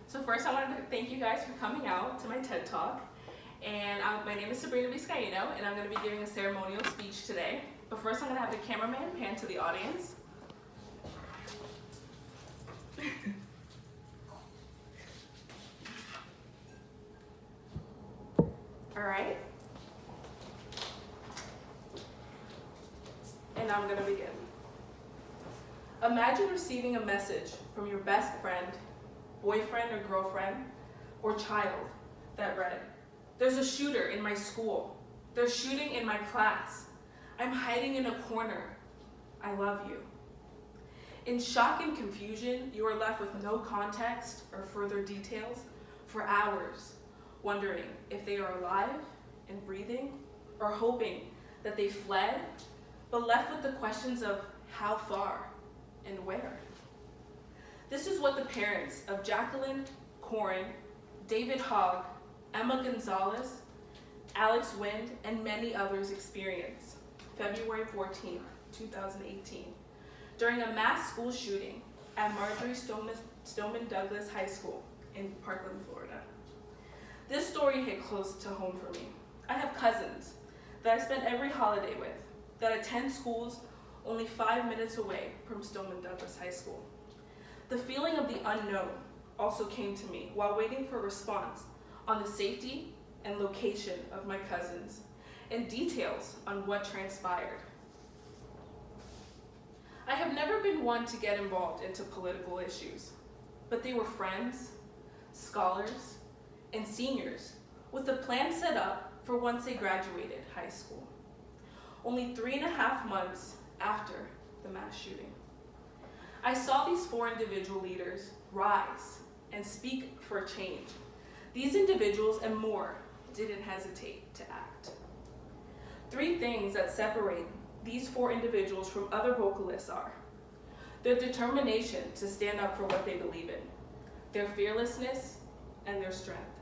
So first I wanted to thank you guys for coming out to my TED Talk. And my name is Sabrina and I'm going to be giving a ceremonial speech today. But first I'm going to have the cameraman pan to the audience. All right. And I'm going to begin. Imagine receiving a message from your best friend, boyfriend or girlfriend, or child that read, "There's a shooter in my school. They're shooting in my class. I'm hiding in a corner. I love you." In shock and confusion, you are left with no context or further details for hours, wondering if they are alive and breathing, or hoping that they fled, but left with the questions of how far and where. This is what the parents of Jacqueline Corin, David Hogg, Emma Gonzalez, Alex Wind, and many others experienced February 14, 2018, during a mass school shooting at Marjory Stoneman Douglas High School in Parkland, Florida. This story hit close to home for me. I have cousins that I spend every holiday with that attend schools only 5 minutes away from Stoneman Douglas High School. The feeling of the unknown also came to me while waiting for a response on the safety and location of my cousins and details on what transpired. I have never been one to get involved into political issues, but they were friends, scholars, and seniors with a plan set up for once they graduated high school, only 3.5 months after the mass shooting. I saw these 4 individual leaders rise and speak for a change. These individuals and more didn't hesitate to act. 3 things that separate these 4 individuals from other vocalists are their determination to stand up for what they believe in, their fearlessness, and their strength.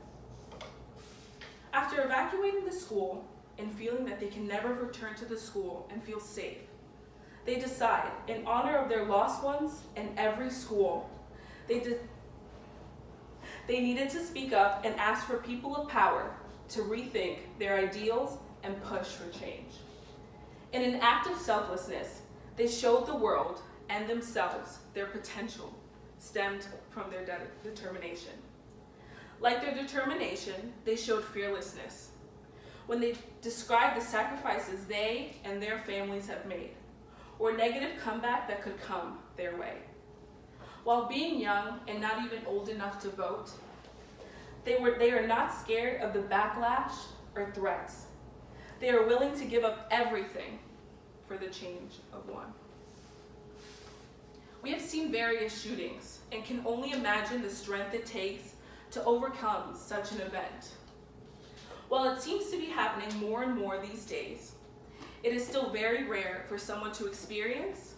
After evacuating the school and feeling that they can never return to the school and feel safe, they decide, in honor of their lost ones and every school, they needed to speak up and ask for people of power to rethink their ideals and push for change. In an act of selflessness, they showed the world and themselves their potential stemmed from their determination. Like their determination, they showed fearlessness when they described the sacrifices they and their families have made, or negative comeback that could come their way. While being young and not even old enough to vote, they are not scared of the backlash or threats. They are willing to give up everything for the change of one. We have seen various shootings and can only imagine the strength it takes to overcome such an event. While it seems to be happening more and more these days, it is still very rare for someone to experience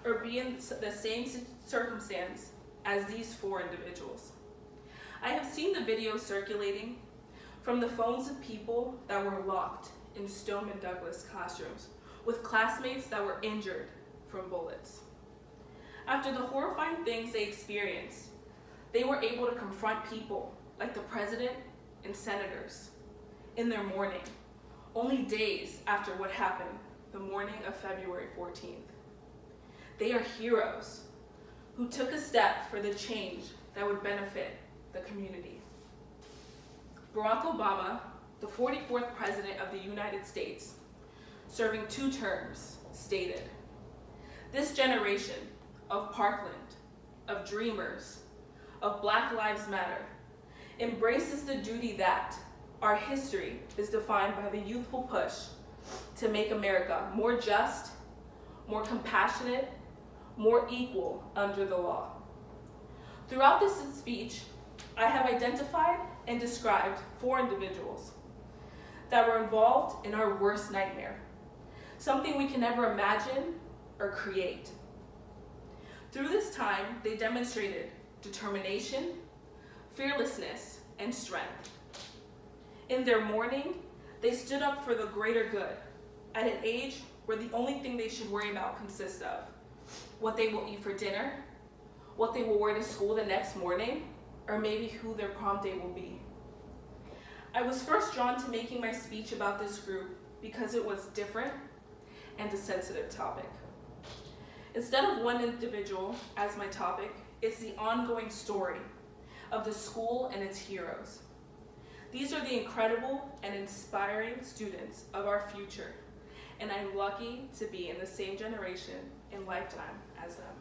or be in the same circumstance as these 4 individuals. I have seen the videos circulating from the phones of people that were locked in Stoneman Douglas classrooms with classmates that were injured from bullets. After the horrifying things they experienced, they were able to confront people like the president and senators in their mourning, only days after what happened the morning of February 14th. They are heroes who took a step for the change that would benefit the community. Barack Obama, the 44th President of the United States, serving 2 terms, stated, "This generation of Parkland, of dreamers, of Black Lives Matter, embraces the duty that our history is defined by the youthful push to make America more just, more compassionate, more equal under the law." Throughout this speech, I have identified and described 4 individuals that were involved in our worst nightmare, something we can never imagine or create. Through this time, they demonstrated determination, fearlessness, and strength. In their mourning, they stood up for the greater good at an age where the only thing they should worry about consists of what they will eat for dinner, what they will wear to school the next morning, or maybe who their prom date will be. I was first drawn to making my speech about this group because it was different and a sensitive topic. Instead of one individual as my topic, it's the ongoing story of the school and its heroes. These are the incredible and inspiring students of our future, and I'm lucky to be in the same generation and lifetime as them.